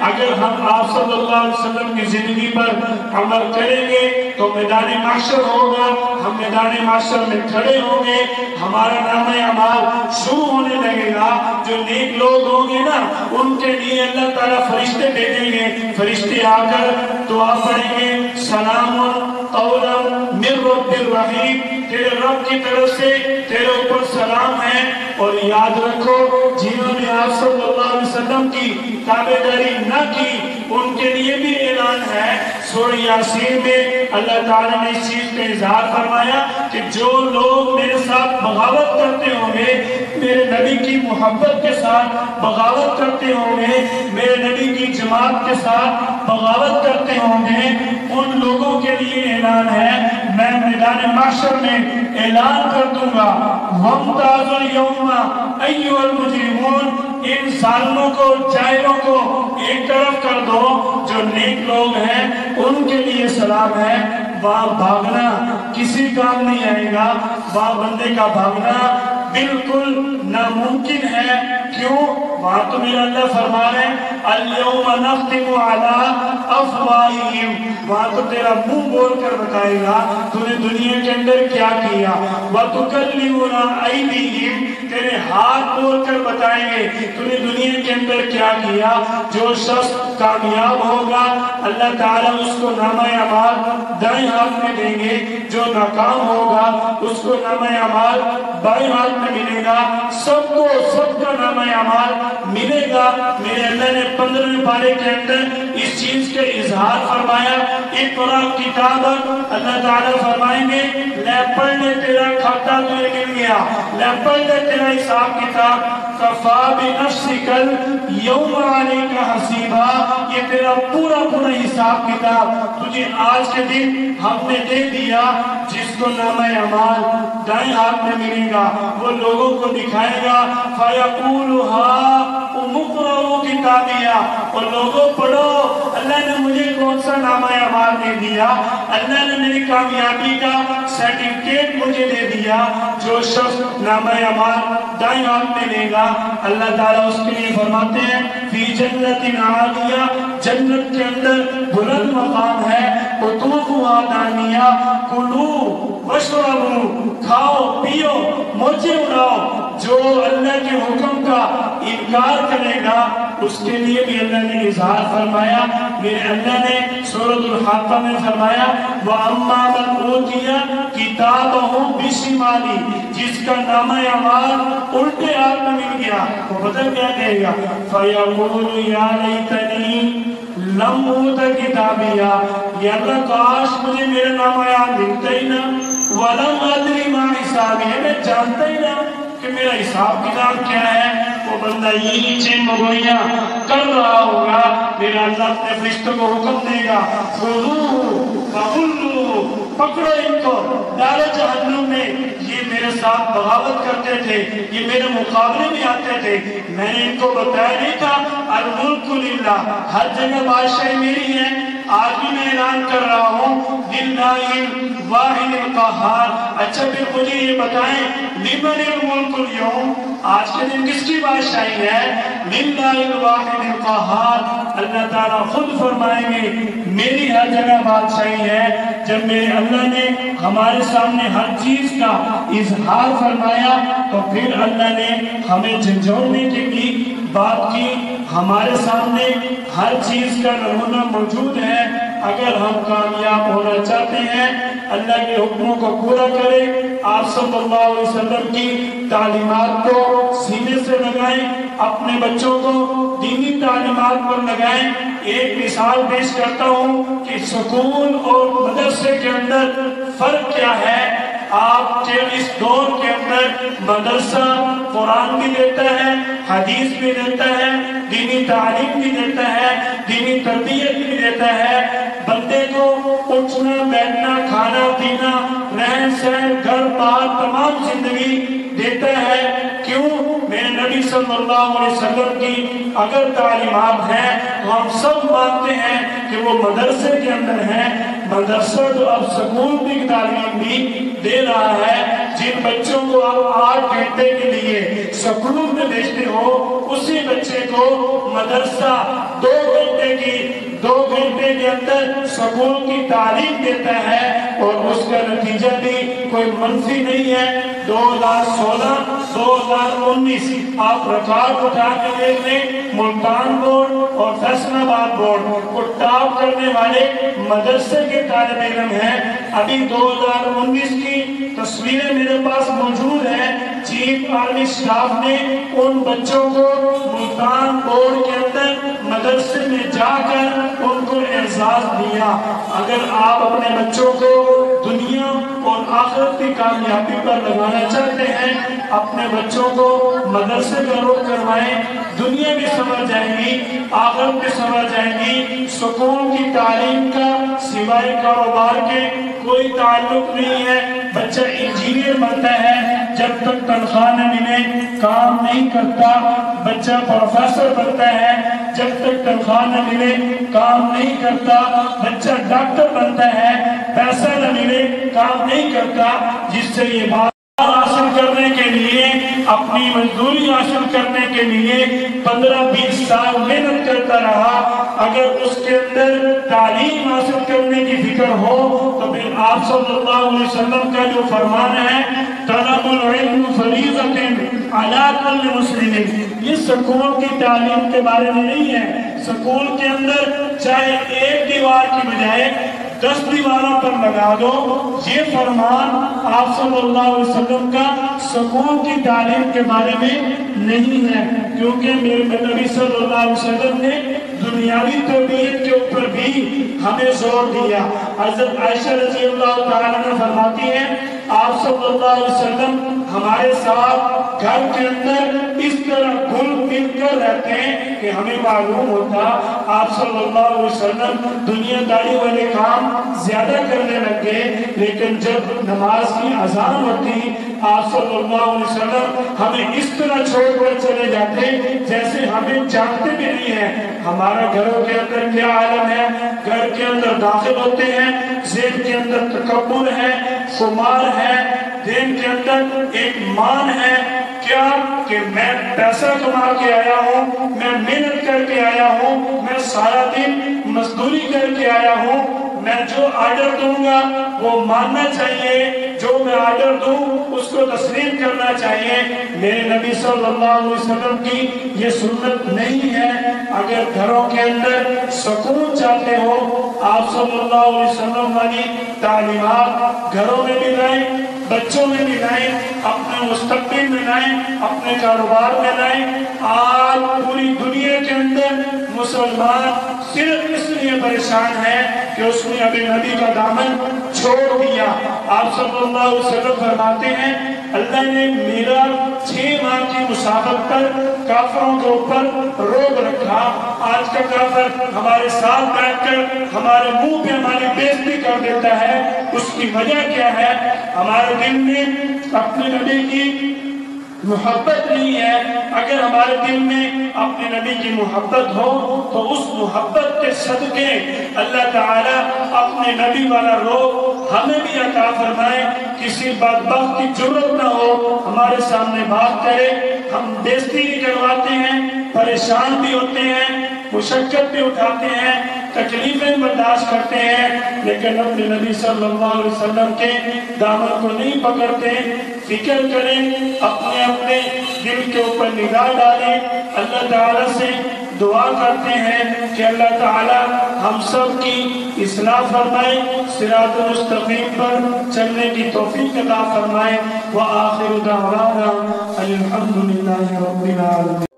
اگر ہم آپ صلی اللہ علیہ وسلم کی زندگی پر عمل کریں گے تو میدان محشر ہوگا، ہم میدان محشر میں کھڑے ہوں گے، ہمارا نام اعمال شروع ہونے لگے گا۔ جو نیک لوگ ہوں گے نا ان کے لیے اللہ تعالیٰ فرشتے بھیجیں گے، فرشتے آ کر دعا پڑھیں گے، سلام قولا من رب الرحیم، تیرے رب کی طرف سے تیرے اوپر سلام ہے۔ اور یاد رکھو جنہوں نے آپ صلی اللہ علیہ وسلم کی تابعداری نہ کی ان کے لیے بھی اعلان ہے۔ سورہ یاسین میں اللہ تعالیٰ نے اس چیز کا اظہار فرمایا کہ جو لوگ میرے ساتھ بغاوت کرتے ہوں گے، میرے نبی کی محبت کے ساتھ بغاوت کرتے ہوں گے، میرے نبی کی جماعت کے ساتھ بغاوت کرتے ہوں گے، ان لوگوں کے لیے اعلان ہے، میں میدان محشر میں اعلان کر دوں گا وَامْتَازُوا الْيَوْمَ أَيُّهَا الْمُجْرِمُونَ، ان ظالموں کو جائروں کو ایک طرف کر دو، جو نیک لوگ ہیں ان کے لیے سلام ہے۔ وہاں بھاگنا کسی کام نہیں آئے گا، وہاں بندے کا بھاگنا بالکل ناممکن ہے۔ کیوں؟ وہاں تو میرا اللہ فرما رہے ہیں الْيَوْمَ نَخْتِمُ عَلَىٰ أَفْوَاهِهِمْ، وہاں تو تیرا منہ بول کر بتائے گا تو نے دنیا کے اندر کیا کیا۔ وَتُكَلِّمُنَا أَيْدِيهِمْ، تیرے ہاتھ بول کر بتائیں گے تو نے دنیا کے اندر کیا کیا۔ جو شخص کامیاب ہوگا اللہ تعالیٰ اس کو نامہ اعمال دائیں ہاتھ میں دیں گے، جو ناکام ہوگا اس کو نامہ اعمال بائیں ہاتھ میں ملے گا۔ سب کو سب کا نامہ اعمال ملے گا۔ میرے اللہ نے 15ویں پارے کے اندر اس چیز کا اظہار فرمایا، اقرا کتاب، اللہ تعالیٰ فرمائیں گے لے پڑھ لے تیرا کھاتا تجھے مل گیا، لے پڑھ لے تیرا حساب کتاب، کفا بنفسک اليوم علیک حسیبا، یہ تیرا پورا حساب کتاب تجھے آج کے دن ہم نے دے دیا۔ جس کو نامہ اعمال دائیں ہاتھ میں ملے گا وہ لوگوں کو دکھائے گا، فَيَقُولُ هَاؤُمُ اقْرَءُوا کتابیہ، اور لوگوں پڑھو اللہ نے مجھے کون سا نامہ اعمال دے دیا، اللہ نے میری کامیابی کا سرٹیفکیٹ مجھے دے دیا۔ جو شخص نامہ اعمال دائیں ہاتھ میں لے گا اللہ تعالیٰ اس کے لیے فرماتے ہیں فی جنت عالیہ، جنت کے اندر بلند مقام ہے، قطوفہا دانیہ، کلوا واشربوا، کھاؤ پیو موجے اڑاؤ۔ جو اللہ کے حکم کا انکار کرے گا اس کے لیے بھی اللہ نے اظہار فرمایا۔ میرے اللہ نے سورۃ الحاقہ میں فرمایا وَأَمَّا مَنْ أُوتِیَ کِتَابَهُ بِشِمَالِهِ، جس کا نامہ اعمال الٹے ہاتھ میں مل گیا وہ بدل کیا کہے گا فَيَقُولُ يَا لَيْتَنِي لَمْ أُوتَ کِتَابِیَہ، یا اللہ کاش مجھے میرا نامہ اعمال ملتا ہی نہ، وَلَمْ أَدْرِ مَا حِسَابِیہ، میں جانتا ہی نہ کہ میرا حساب کتاب کیا ہے۔ وہ بندہ یہ نیچے مگوئیاں کر رہا ہوگا، میرا اللہ اپنے فرشتوں کو حکم دے گا خُذُوهُ فَغُلُّوهُ، پکڑو ان کو ڈالو جہنم میں، یہ میرے ساتھ بغاوت کرتے تھے، یہ میرے مقابلے میں آتے تھے، میں نے ان کو بتایا نہیں تھا الملک للہ، ہر جگہ بادشاہی میری ہے۔ آج بھی میں اعلان کر رہا ہوں للہ الواحد القہار۔ اچھا پھر مجھے یہ بتائیں لمن الملک اليوم، آج کے دن کس کی بادشاہی ہے؟ للہ الواحد القہار، اللہ تعالیٰ خود فرمائیں گے میری ہر جگہ بادشاہی ہے۔ جب میرے اللہ نے ہمارے سامنے ہر چیز کا اظہار فرمایا تو پھر اللہ نے ہمیں جھنجھوڑنے کی بھی بات کی۔ ہمارے سامنے ہر چیز کا نمونہ موجود ہے۔ اگر ہم کامیاب ہونا چاہتے ہیں اللہ کے حکموں کو پورا کریں، آپ صلی اللہ علیہ وسلم کی تعلیمات کو سینے سے لگائیں، اپنے بچوں کو دینی تعلیمات پر لگائیں۔ ایک مثال پیش کرتا ہوں کہ سکول اور مدرسے کے اندر فرق کیا ہے۔ آپ کے اس دور کے اندر مدرسہ قرآن بھی دیتا ہے، حدیث بھی دیتا ہے، دینی تعلیم بھی دیتا ہے، دینی تربیت بھی دیتا ہے، بندے کو اٹھنا بیٹھنا کھانا پینا رہن سہن گھر بار تمام زندگی دیتا ہے۔ کیوں؟ میرے نبی صلی اللہ علیہ وسلم کی اگر تعلیمات ہیں تو ہم سب مانتے ہیں کہ وہ مدرسے کے اندر ہیں۔ مدرسہ جو اب سکول کی تعلیم بھی دے رہا ہے، جن بچوں کو آپ 8 گھنٹے کے لیے سکول میں بھیجتے ہو اسی بچے کو مدرسہ 2 گھنٹے کے اندر سکول کی تعلیم دیتا ہے اور اس کا نتیجہ بھی کوئی منفی نہیں ہے۔ 2016 2019 آپ ریکارڈ اٹھا کے دیکھ لیں، ملتان بورڈ اور فیصل آباد بورڈ کو ٹاپ کرنے والے مدرسے کے طالب علم ہیں۔ ابھی 2019 کی تصویریں میرے پاس موجود ہیں، چیف آرمی سٹاف نے ان بچوں کو ملتان بورڈ کے اندر مدرسے میں جا کر ان کو اعزاز دیا۔ اگر آپ اپنے بچوں کو دنیا اور آخرت کی کامیابی پر لگانا چاہتے ہیں، اپنے بچوں کو مدرسے کا رخ کروائیں، دنیا بھی سمجھ جائیں گی، آخرت بھی سمجھ جائیں گی۔ سکول کی تعلیم کا سوائے کاروبار کے کوئی تعلق نہیں ہے۔ بچہ انجینئر بنتا ہے، جب تک تنخواہ نہ ملے کام نہیں کرتا۔ بچہ پروفیسر بنتا ہے، جب تک تنخواہ نہ ملے کام نہیں کرتا۔ بچہ ڈاکٹر بنتا ہے، پیسہ نہ ملے کام نہیں کرتا۔ جس سے یہ بات حاصل کرنے کے لیے، اپنی مزدوری حاصل کرنے کے لیے 15-20 سال محنت کرتا رہا، اگر اس کے اندر تعلیم حاصل کرنے کی فکر ہو تو پھر آپ صلی اللہ علیہ وسلم کا جو فرمان ہے طلب العلم فریضۃ علی کل مسلم، یہ سکول کی تعلیم کے بارے میں نہیں ہے۔ سکول کے اندر چاہے ایک دیوار کی بجائے 10 دیواروں پر لگا دو، یہ فرمان آپ صلی اللہ علیہ وسلم کا سکول کی تعلیم کے بارے میں نہیں ہے، کیونکہ میرے نبی صلی اللہ علیہ وسلم نے دنیاوی تربیت کے اوپر بھی ہمیں زور دیا۔ حضرت عائشہ رضی اللہ تعالیٰ عنہ فرماتی ہیں، آپ صلی اللہ علیہ وسلم ہمارے ساتھ گھر کے اندر اس طرح گھل مل کر رہتے ہیں کہ ہمیں معلوم ہوتا آپ صلی اللہ علیہ وسلم دنیا داری والے کام زیادہ کرنے لگ گئے، لیکن جب نماز کی اذان ہوتی آپ صلی اللہ علیہ وسلم ہمیں اس طرح چھوڑ کر چلے جاتے جیسے ہمیں جانتے بھی نہیں ہیں۔ ہمارا گھروں کے اندر کیا عالم ہے، گھر کے اندر داخل ہوتے ہیں، ذہن کے اندر تکبر ہے، خمار ہے، دین کے اندر ایک مان ہے، کیا کہ میں پیسہ کما کے آیا ہوں، میں محنت کر کے آیا ہوں، میں سارا دن مزدوری کر کے آیا ہوں، میں جو آرڈر دوں گا وہ ماننا چاہیے، جو میں آرڈر دوں اس کو تسلیم کرنا چاہیے۔ میرے نبی صلی اللہ علیہ وسلم کی یہ سنت نہیں ہے۔ اگر گھروں کے اندر سکون چاہتے ہو، آپ صلی اللہ علیہ وسلم والی تعلیمات گھروں میں بھی لائیں، بچوں میں بھی لائیں، اپنے مستقبل میں لائیں، اپنے کاروبار میں لائیں۔ آج پوری دنیا کے اندر مسلمان صرف اس لیے پریشان ہے کہ اس نے ابھی نبی کا دامن چھوڑ دیا۔ آپ صلی اللہ علیہ وسلم فرماتے ہیں، اللہ نے میرا 6 ماہ کی مسافت پر کافروں کے اوپر روک رکھا۔ آج کا کافر ہمارے ساتھ بیٹھ کر ہمارے منہ پہ ہماری بےزتی کر دیتا ہے، اس کی وجہ کیا ہے؟ ہمارے دل میں اپنے نبی کی محبت نہیں ہے۔ اگر ہمارے دل میں اپنے نبی کی محبت ہو تو اس محبت کے صدقے اللہ تعالیٰ اپنے نبی والا روح ہمیں بھی عطا فرمائے۔ کسی بدبخت کی جرت نہ ہو ہمارے سامنے بات کرے، ہم بےزتی بھی کرواتے ہیں، پریشان بھی ہوتے ہیں، مشقت بھی اٹھاتے ہیں، تکلیفیں برداشت کرتے ہیں، لیکن اپنے نبی صلی اللہ علیہ وسلم کے دامن کو نہیں پکڑتے۔ فکر کریں، اپنے دل کے اوپر نگاہ ڈالیں، اللہ تعالیٰ سے دعا کرتے ہیں کہ اللہ تعالیٰ ہم سب کی اصلاح فرمائے، صراط مستقیم پر چلنے کی توفیق عطا فرمائے۔ وآخر دعوانا الحمدللہ رب العالمین۔